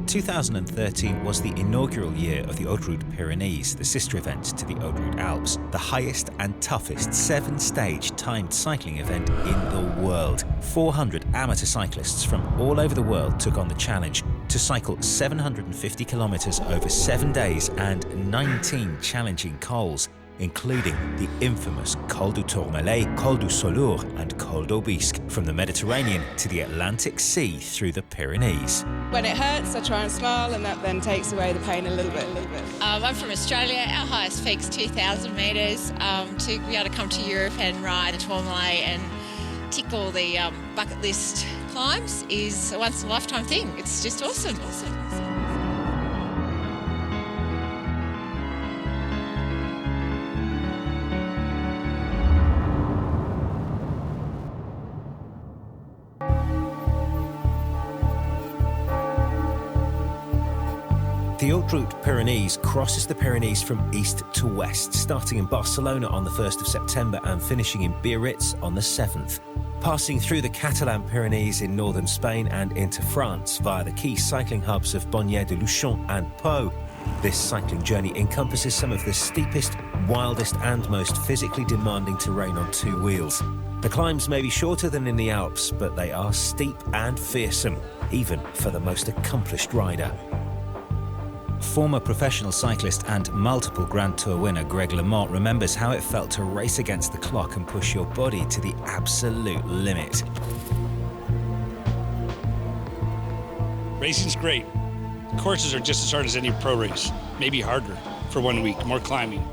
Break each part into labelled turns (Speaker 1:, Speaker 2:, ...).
Speaker 1: 2013 was the inaugural year of the Haute Route Pyrenees, the sister event to the Haute Route Alps, the highest and toughest 7-stage timed cycling event in the world. 400 amateur cyclists from all over the world took on the challenge to cycle 750 kilometers over 7 days and 19 challenging cols, including the infamous Col du Tourmalet, Col du Sodor and Col d'Aubisque, from the Mediterranean to the Atlantic Sea through the Pyrenees.
Speaker 2: When it hurts, I try and smile, and that then takes away the pain a little bit.
Speaker 3: I'm from Australia. Our highest peak's 2,000 metres. To be able to come to Europe and ride the Tourmalet and tick all the bucket list climbs is a once-in-a-lifetime thing. It's just awesome.
Speaker 1: The Haute Route Pyrenees crosses the Pyrenees from east to west, starting in Barcelona on the 1st of September and finishing in Biarritz on the 7th. Passing through the Catalan Pyrenees in northern Spain and into France via the key cycling hubs of Bonnier-de-Luchon and Pau, this cycling journey encompasses some of the steepest, wildest and most physically demanding terrain on two wheels. The climbs may be shorter than in the Alps, but they are steep and fearsome, even for the most accomplished rider. Former professional cyclist and multiple Grand Tour winner Greg LeMond remembers how it felt to race against the clock and push your body to the absolute limit.
Speaker 4: Racing's great. Courses are just as hard as any pro race, maybe harder for 1 week, more climbing.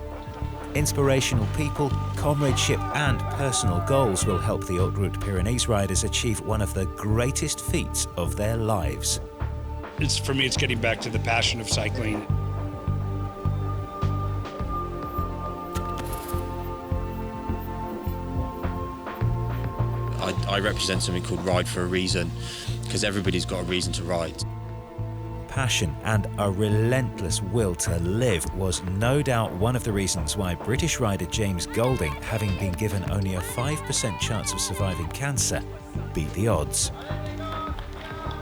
Speaker 1: Inspirational people, comradeship and personal goals will help the Haute Route Pyrenees riders achieve one of the greatest feats of their lives.
Speaker 4: For me, it's getting back to the passion of cycling.
Speaker 5: I represent something called Ride for a Reason, because everybody's got a reason to ride.
Speaker 1: Passion and a relentless will to live was no doubt one of the reasons why British rider James Golding, having been given only a 5% chance of surviving cancer, beat the odds.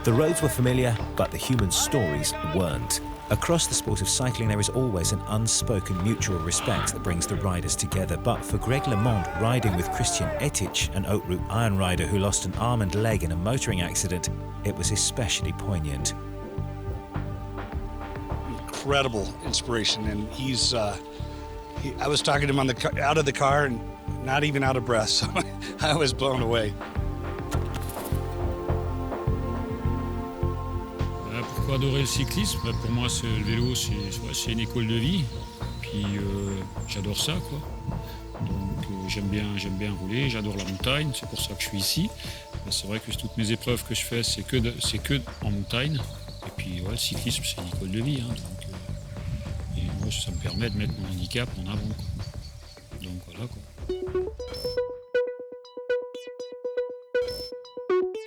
Speaker 1: The roads were familiar, but the human stories weren't. Across the sport of cycling, there is always an unspoken mutual respect that brings the riders together. But for Greg LeMond, riding with Christian Etich, an Haute Route iron rider who lost an arm and leg in a motoring accident, it was especially poignant.
Speaker 4: Incredible inspiration, and I was talking to him out of the car and not even out of breath, so I was blown away.
Speaker 6: Pourquoi adorer le cyclisme? Pour moi, le vélo, c'est une école de vie. Puis j'adore ça, quoi. Donc j'aime bien rouler, j'adore la montagne, c'est pour ça que je suis ici. C'est vrai que toutes mes épreuves que je fais, c'est que en montagne. Et puis ouais, le cyclisme, c'est une école de vie, hein, donc, et moi, ça me permet de mettre mon handicap en avant, quoi. Donc voilà, quoi.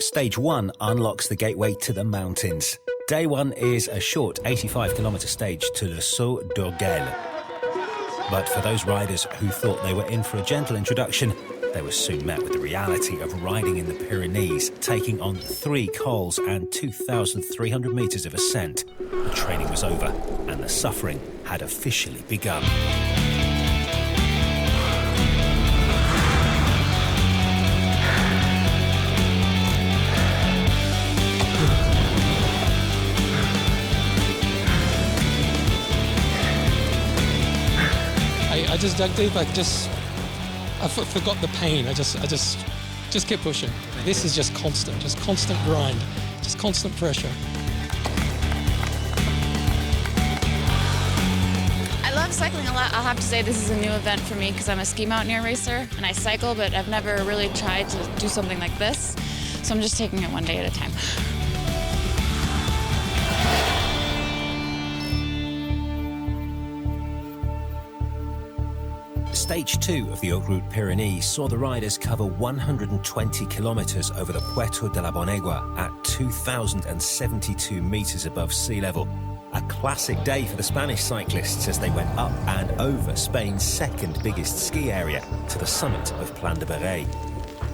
Speaker 1: Stage 1 unlocks the gateway to the mountains. Day 1 is a short 85-kilometre stage to Le Saut d'Orgueil. But for those riders who thought they were in for a gentle introduction, they were soon met with the reality of riding in the Pyrenees, taking on 3 cols and 2,300 metres of ascent. The training was over and the suffering had officially begun.
Speaker 7: I just dug deep. I forgot the pain. I just kept pushing. This is just constant grind, just constant pressure.
Speaker 8: I love cycling a lot. I'll have to say this is a new event for me because I'm a ski mountaineer racer and I cycle, but I've never really tried to do something like this. So I'm just taking it one day at a time.
Speaker 1: Stage 2 of the Haute Route Pyrenees saw the riders cover 120 kilometres over the Puerto de la Bonegua at 2,072 metres above sea level. A classic day for the Spanish cyclists as they went up and over Spain's second biggest ski area to the summit of Plan de Beret.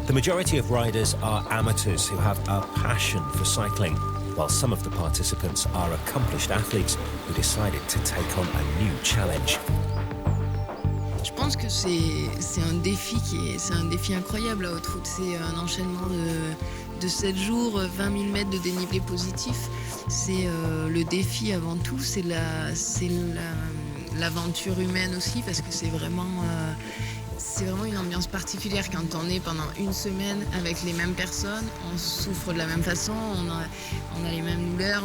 Speaker 1: The majority of riders are amateurs who have a passion for cycling. while some of the participants are accomplished athletes who decided to take on a new challenge.
Speaker 9: Je pense que c'est un défi c'est un défi incroyable, la Haute Route. C'est un enchaînement de 7 jours, 20 000 mètres de dénivelé positif. C'est le défi avant tout, c'est l'aventure humaine aussi, parce que c'est vraiment une ambiance particulière quand on est pendant une semaine avec les mêmes personnes, on souffre de la même façon, on a les mêmes douleurs.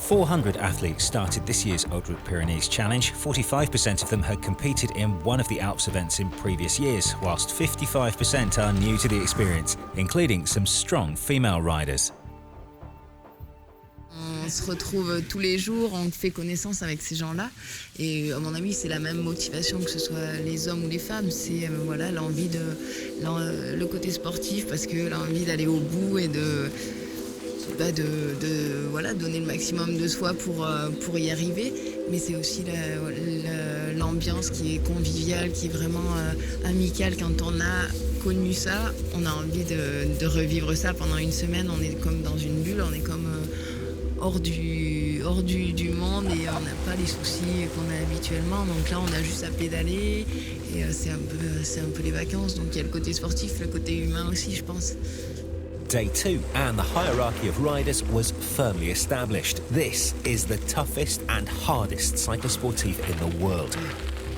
Speaker 1: 400 athletes started this year's Haute Route Pyrenees Challenge. 45% of them had competed in one of the Alps events in previous years, whilst 55% are new to the experience, including some strong female riders.
Speaker 9: On se retrouve tous les jours, on fait connaissance avec ces gens-là. Et à mon avis, c'est la même motivation que ce soit les hommes ou les femmes. C'est voilà, le côté sportif, parce que l'envie d'aller au bout et de voilà, donner le maximum de soi pour y arriver. Mais c'est aussi l'ambiance qui est conviviale, qui est vraiment amicale. Quand on a connu ça, on a envie de revivre ça pendant une semaine. On est comme dans une bulle, on est comme hors du monde, et on n'a pas les soucis qu'on a habituellement. Donc là, on a juste à pédaler, et c'est un peu les vacances. Donc il y a le côté sportif, le côté humain aussi, je pense.
Speaker 1: Day 2 and the hierarchy of riders was firmly established. This is the toughest and hardest cyclosportive in the world.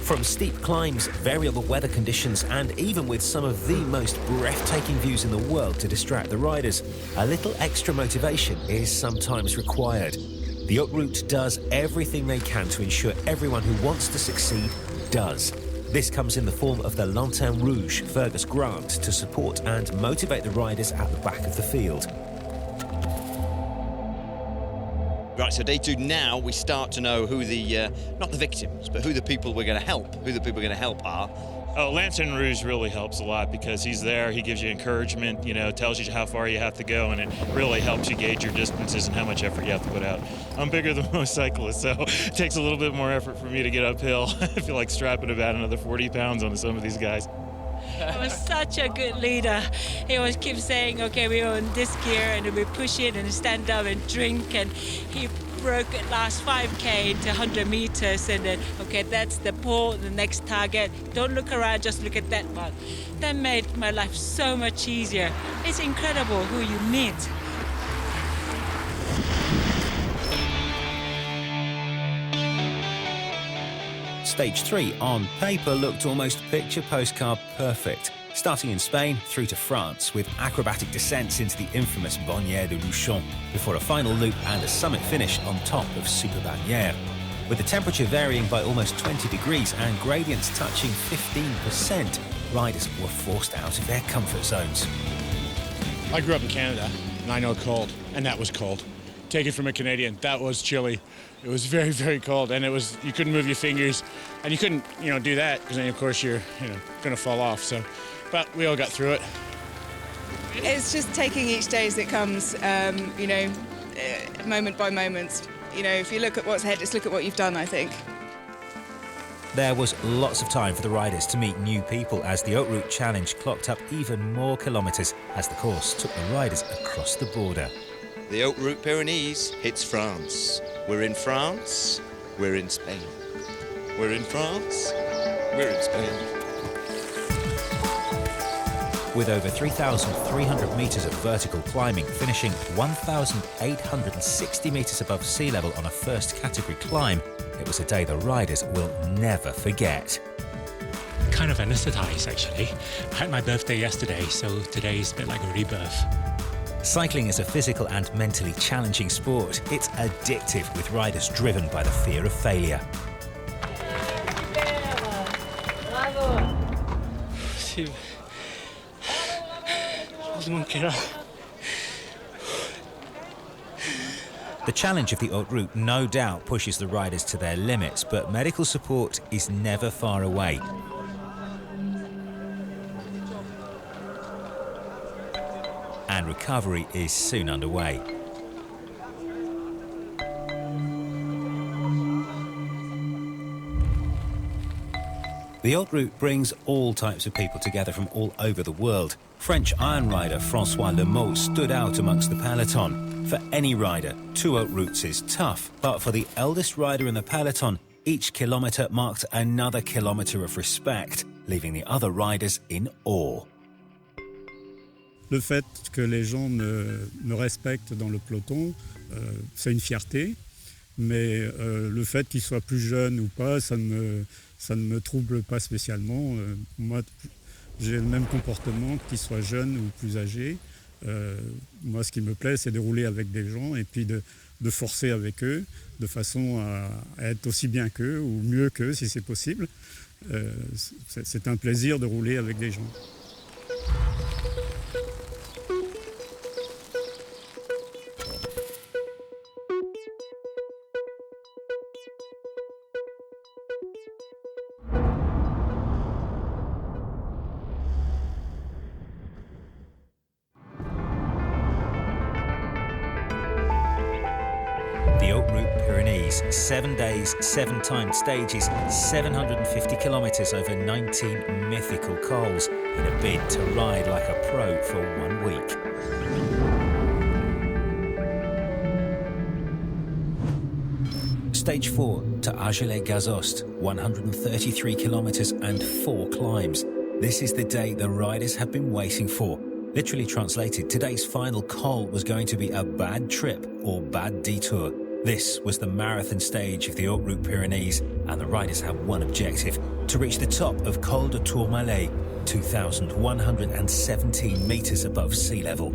Speaker 1: From steep climbs, variable weather conditions, and even with some of the most breathtaking views in the world to distract the riders, a little extra motivation is sometimes required. The Haute Route does everything they can to ensure everyone who wants to succeed does. This comes in the form of the Lanterne Rouge Fergus grant to support and motivate the riders at the back of the field.
Speaker 10: Right, so day 2 now, we start to know who the, not the victims, but who the people we're going to help, are.
Speaker 11: Oh, Lanterne Rouge really helps a lot, because he's there, he gives you encouragement, tells you how far you have to go, and it really helps you gauge your distances and how much effort you have to put out. I'm bigger than most cyclists, so it takes a little bit more effort for me to get uphill. I feel like strapping about another 40 pounds onto some of these guys.
Speaker 12: He was such a good leader. He always keeps saying, okay, we're on this gear, and we push it and stand up and drink, and he broke the last 5K into 100 meters, and then, okay, that's the pole, the next target. Don't look around, just look at that one. That made my life so much easier. It's incredible who you meet.
Speaker 1: Stage 3 on paper looked almost picture postcard perfect. Starting in Spain through to France with acrobatic descents into the infamous Bonnière de Luchon before a final loop and a summit finish on top of Super Bannière. With the temperature varying by almost 20 degrees and gradients touching 15%, riders were forced out of their comfort zones.
Speaker 13: I grew up in Canada, and I know cold, and that was cold. Take it from a Canadian, that was chilly. It was very, very cold, and you couldn't move your fingers, and you couldn't, do that, because then of course you're, gonna fall off. So, but we all got through it.
Speaker 2: It's just taking each day as it comes, moment by moment. If you look at what's ahead, just look at what you've done, I think.
Speaker 1: There was lots of time for the riders to meet new people as the Haute Route Challenge clocked up even more kilometres as the course took the riders across the border.
Speaker 10: The Haute Route Pyrenees hits France. We're in France, we're in Spain. We're in France, we're in Spain.
Speaker 1: With over 3,300 metres of vertical climbing, finishing 1,860 metres above sea level on a first category climb, it was a day the riders will never forget.
Speaker 14: Kind of anaesthetised, actually. I had my birthday yesterday, so today is a bit like a rebirth.
Speaker 1: Cycling is a physical and mentally challenging sport. It's addictive, with riders driven by the fear of failure. The challenge of the Haute Route no doubt pushes the riders to their limits, but medical support is never far away. And recovery is soon underway. The Haute Route brings all types of people together from all over the world. French iron rider François Lemot stood out amongst the peloton. For any rider, 2 Haute Routes is tough, but for the eldest rider in the peloton, each kilometre marked another kilometre of respect, leaving the other riders in awe.
Speaker 15: Le fait que les gens me respectent dans le peloton, c'est une fierté, mais le fait qu'ils soient plus jeunes ou pas, ça ne me trouble pas spécialement. Moi, j'ai le même comportement qu'ils soient jeunes ou plus âgés. Moi, ce qui me plaît, c'est de rouler avec des gens et puis de forcer avec eux, de façon à être aussi bien qu'eux ou mieux qu'eux si c'est possible. C'est un plaisir de rouler avec des gens.
Speaker 1: The Haute Route Pyrenees, 7 days, 7 timed stages, 750 kilometres over 19 mythical cols in a bid to ride like a pro for 1 week. Stage 4 to Anglet-Basque, 133 kilometres and 4 climbs. This is the day the riders have been waiting for. Literally translated, today's final col was going to be a bad trip or bad detour. This was the marathon stage of the Haute Route Pyrenees, and the riders had one objective: to reach the top of Col de Tourmalet, 2,117 metres above sea level.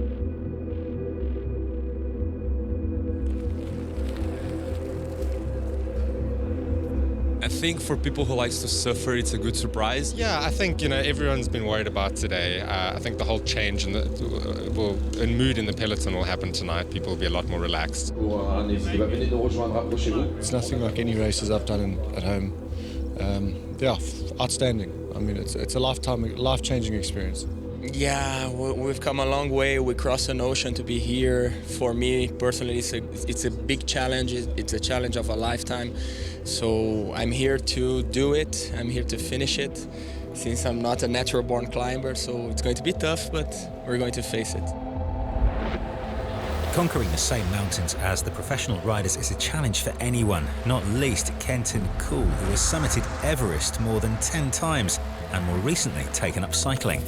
Speaker 16: I think for people who likes to suffer, it's a good surprise.
Speaker 17: Yeah, I think everyone's been worried about today. I think the whole change in mood in the peloton will happen tonight. People will be a lot more relaxed.
Speaker 18: It's nothing like any races I've done at home. Outstanding. I mean, it's a life-changing experience.
Speaker 19: Yeah, we've come a long way. We crossed an ocean to be here. For me personally, it's a big challenge. It's a challenge of a lifetime. So I'm here to do it. I'm here to finish it. Since I'm not a natural-born climber, so it's going to be tough, but we're going to face it.
Speaker 1: Conquering the same mountains as the professional riders is a challenge for anyone, not least Kenton Kuhl, who has summited Everest more than 10 times and more recently taken up cycling.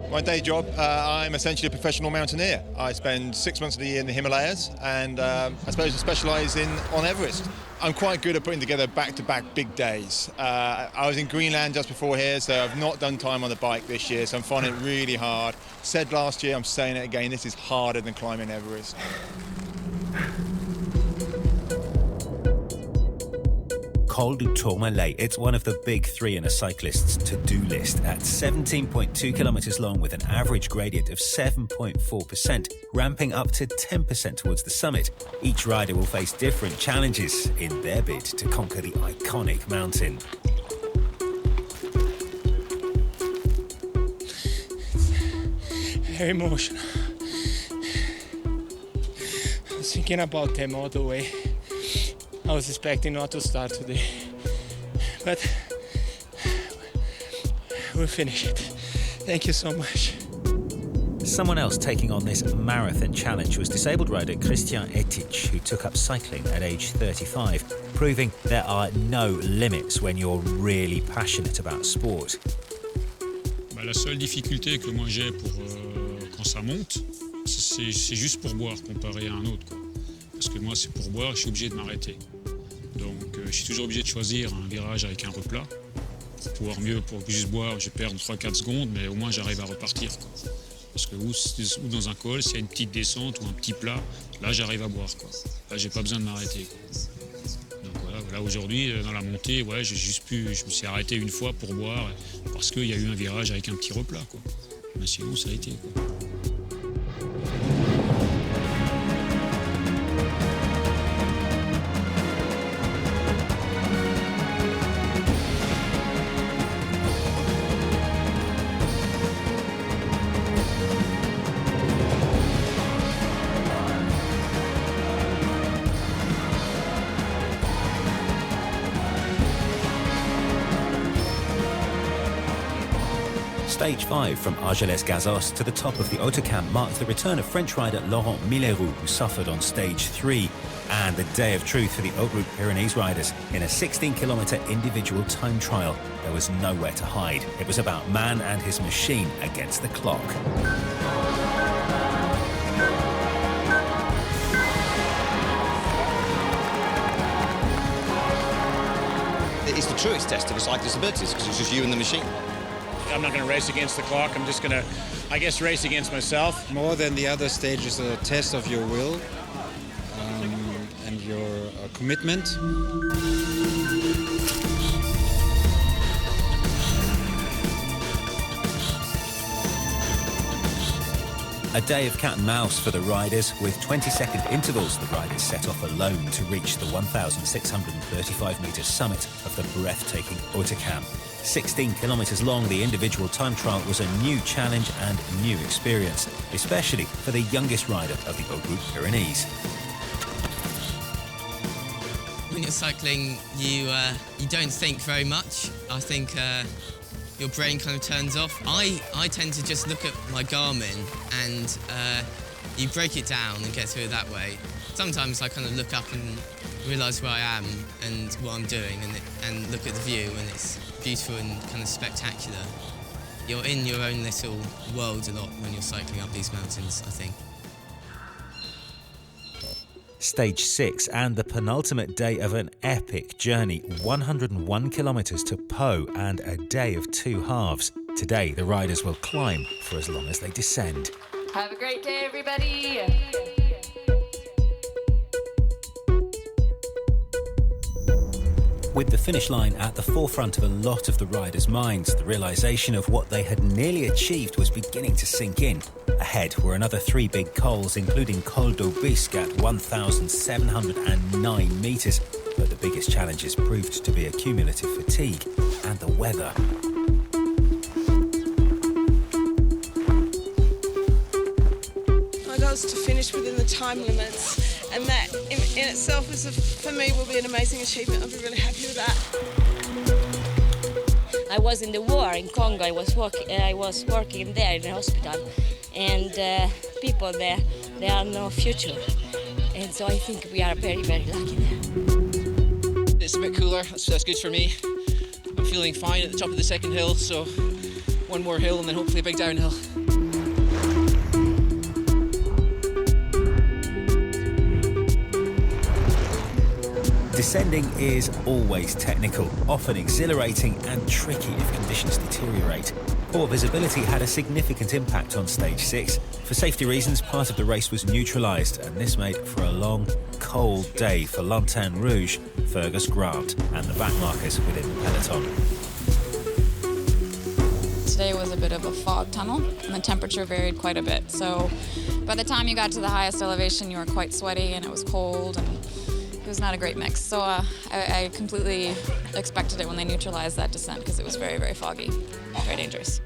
Speaker 20: My day job, I'm essentially a professional mountaineer. I spend 6 months of the year in the Himalayas, and I suppose I specialise on Everest. I'm quite good at putting together back-to-back big days. I was in Greenland just before here, so I've not done time on the bike this year, so I'm finding it really hard. Said last year, I'm saying it again, this is harder than climbing Everest.
Speaker 1: Col du Tourmalet. It's one of the big 3 in a cyclist's to-do list at 17.2 kilometres long with an average gradient of 7.4%, ramping up to 10% towards the summit. Each rider will face different challenges in their bid to conquer the iconic mountain.
Speaker 19: Very emotional. I was thinking about them all the way. I was expecting not to start today, but we'll finish it. Thank you so much.
Speaker 1: Someone else taking on this marathon challenge was disabled rider Christian Etich, who took up cycling at age 35, proving there are no limits when you're really passionate about sport.
Speaker 6: La seule difficulté que moi j'ai quand ça monte, c'est juste pour boire comparé à un autre, quoi. Parce que moi c'est pour boire, je suis obligé de m'arrêter. Donc je suis toujours obligé de choisir un virage avec un replat. Pour pouvoir mieux, pour juste boire, je perds 3-4 secondes, mais au moins j'arrive à repartir, quoi. Parce que ou dans un col, s'il y a une petite descente ou un petit plat, là j'arrive à boire, quoi. Là j'ai pas besoin de m'arrêter, quoi. Donc voilà, aujourd'hui dans la montée, ouais, je me suis arrêté une fois pour boire parce qu'il y a eu un virage avec un petit replat, quoi. Mais sinon ça a été, quoi.
Speaker 1: Stage 5 from Argelès-Gazost to the top of the Haute marked the return of French rider Laurent Milleroux, who suffered on Stage 3, and the day of truth for the Haute Route Pyrenees riders. In a 16-kilometre individual time trial, there was nowhere to hide. It was about man and his machine against the clock.
Speaker 21: It's the truest test of a cyclist's abilities because it's just you and the machine.
Speaker 13: I'm not going to race against the clock. I'm just going to, I guess, race against myself.
Speaker 22: More than the other stage is a test of your will and your commitment.
Speaker 1: A day of cat and mouse for the riders. With 20-second intervals, the riders set off alone to reach the 1,635-metre summit of the breathtaking Haute. 16 kilometres long, the individual time trial was a new challenge and new experience, especially for the youngest rider of the Haute Route Pyrenees.
Speaker 23: When you're cycling, you don't think very much. I think your brain kind of turns off. I tend to just look at my Garmin and you break it down and get through it that way. Sometimes I kind of look up and realise where I am and what I'm doing and look at the view, and it's beautiful and kind of spectacular. You're in your own little world a lot when you're cycling up these mountains, I think.
Speaker 1: Stage 6 and the penultimate day of an epic journey, 101 kilometres to Po and a day of two halves. Today, the riders will climb for as long as they descend.
Speaker 24: Have a great day, everybody.
Speaker 1: With the finish line at the forefront of a lot of the riders' minds, the realisation of what they had nearly achieved was beginning to sink in. Ahead were another three big cols, including Col d'Aubisque at 1,709 metres, but the biggest challenges proved to be accumulative fatigue and the weather.
Speaker 2: My goal is to finish within the time limits, and that in itself for me will be an amazing achievement. I'll be really happy with that.
Speaker 24: I was in the war in Congo. I was working there in the hospital, and people there, they have no future, and so I think we are very, very lucky there.
Speaker 25: It's a bit cooler. That's good for me. I'm feeling fine at the top of the second hill, so one more hill and then hopefully a big downhill.
Speaker 1: Descending is always technical, often exhilarating and tricky if conditions deteriorate. Poor visibility had a significant impact on Stage 6. For safety reasons, part of the race was neutralised, and this made for a long, cold day for Lanterne Rouge, Fergus Grant and the backmarkers within the peloton.
Speaker 8: Today was a bit of a fog tunnel, and the temperature varied quite a bit. So by the time you got to the highest elevation, you were quite sweaty and it was cold, and it was not a great mix. So I completely expected it when they neutralized that descent because it was very, very foggy, very dangerous.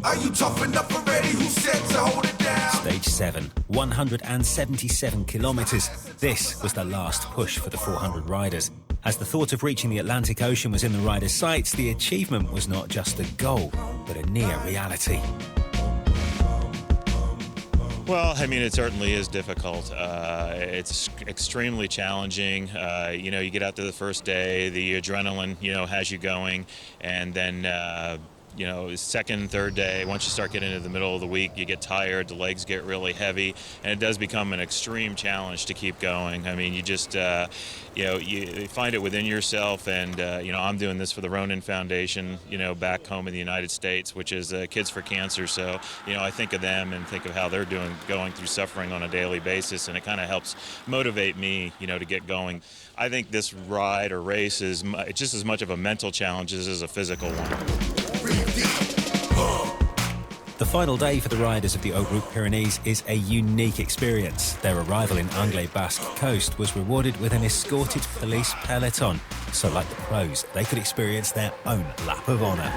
Speaker 26: Are you tough enough already? Who said to hold it down?
Speaker 1: Stage 7, 177 kilometres. This was the last push for the 400 riders. As the thought of reaching the Atlantic Ocean was in the riders' sights, the achievement was not just a goal, but a near reality.
Speaker 11: Well, I mean, it certainly is difficult. It's extremely challenging. You get out to the first day, the adrenaline, has you going, and then second, third day, once you start getting into the middle of the week, you get tired, the legs get really heavy, and it does become an extreme challenge to keep going. I mean, you just, you find it within yourself, and, I'm doing this for the Ronin Foundation, back home in the United States, which is Kids for Cancer. So, I think of them and think of how they're going through suffering on a daily basis, and it kind of helps motivate me, to get going. I think this ride or race is just as much of a mental challenge as a physical one.
Speaker 1: The final day for the riders of the Haute Route Pyrenees is a unique experience. Their arrival in Anglet Basque Coast was rewarded with an escorted police peloton. So like the pros, they could experience their own lap of honour.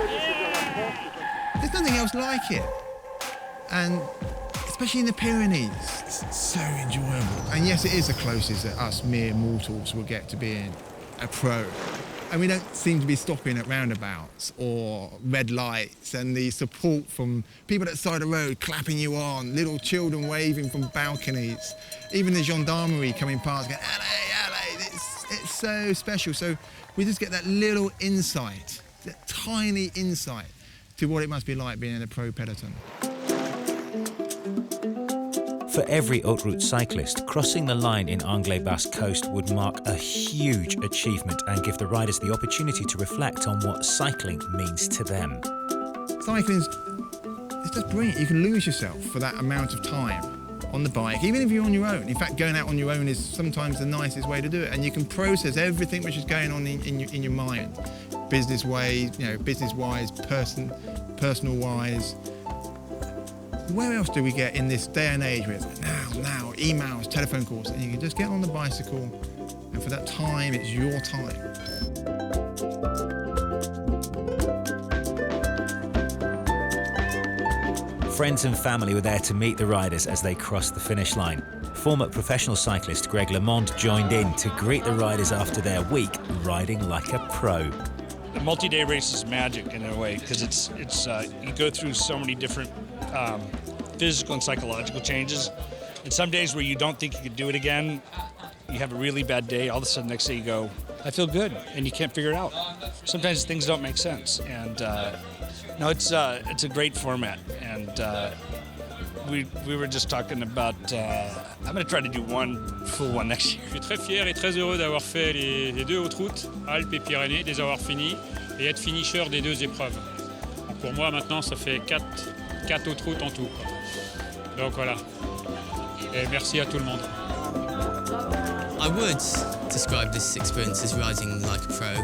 Speaker 27: There's nothing else like it. And especially in the Pyrenees, it's so enjoyable.
Speaker 3: And yes, it is the closest that us mere mortals will get to being a pro. And we don't seem to be stopping at roundabouts or red lights, and the support from people at the side of the road clapping you on, little children waving from balconies, even the gendarmerie coming past going, allez, it's so special. So we just get that little insight, that tiny insight to what it must be like being in a pro peloton.
Speaker 1: For every Haute Route cyclist, crossing the line in Anglet Basque Coast would mark a huge achievement and give the riders the opportunity to reflect on what cycling means to them.
Speaker 3: Cycling it's just brilliant. You can lose yourself for that amount of time on the bike, even if you're on your own. In fact, going out on your own is sometimes the nicest way to do it, and you can process everything which is going on in your mind, business-wise, personal-wise. Where else do we get in this day and age where it's like now, emails, telephone calls, and you can just get on the bicycle, and for that time, it's your time.
Speaker 1: Friends and family were there to meet the riders as they crossed the finish line. Former professional cyclist Greg LeMond joined in to greet the riders after their week riding like a pro.
Speaker 4: The multi-day race is magic in a way because it's you go through so many different physical and psychological changes. And some days where you don't think you could do it again, you have a really bad day, all of a sudden next day you go, I feel good, and you can't figure it out. Sometimes things don't make sense, and no, it's a great format, and we were just talking about, I'm going to try to do one full one next year.
Speaker 6: Je suis très fier et très heureux d'avoir fait les deux Haute Routes, Alpes et Pyrénées, de les avoir finis et être finisher des deux épreuves. Donc pour moi maintenant ça fait 4 Haute Routes en tout. Donc voilà. Et merci à tout le monde.
Speaker 23: I would describe this experience as riding like a pro.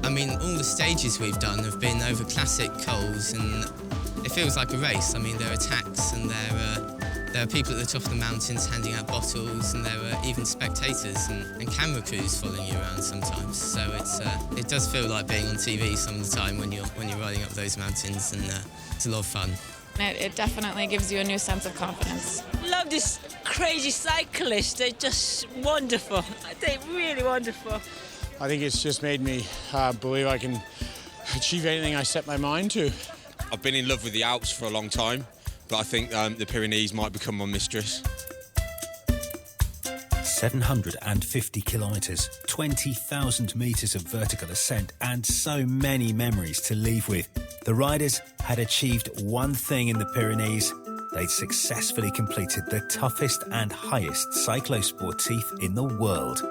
Speaker 23: I mean, all the stages we've done have been over classic cols, and it feels like a race. I mean, there are tacks, and there are people at the top of the mountains handing out bottles, and there are even spectators and camera crews following you around sometimes. So it does feel like being on TV some of the time when you're riding up those mountains, and it's a lot of fun.
Speaker 8: It definitely gives you a new sense of confidence.
Speaker 24: Love this crazy cyclists. They're just wonderful. They're really wonderful.
Speaker 13: I think it's just made me believe I can achieve anything I set my mind to.
Speaker 21: I've been in love with the Alps for a long time, but I think the Pyrenees might become my mistress.
Speaker 1: 750 kilometres, 20,000 metres of vertical ascent, and so many memories to leave with. The riders had achieved one thing in the Pyrenees. They'd successfully completed the toughest and highest cyclosportive in the world.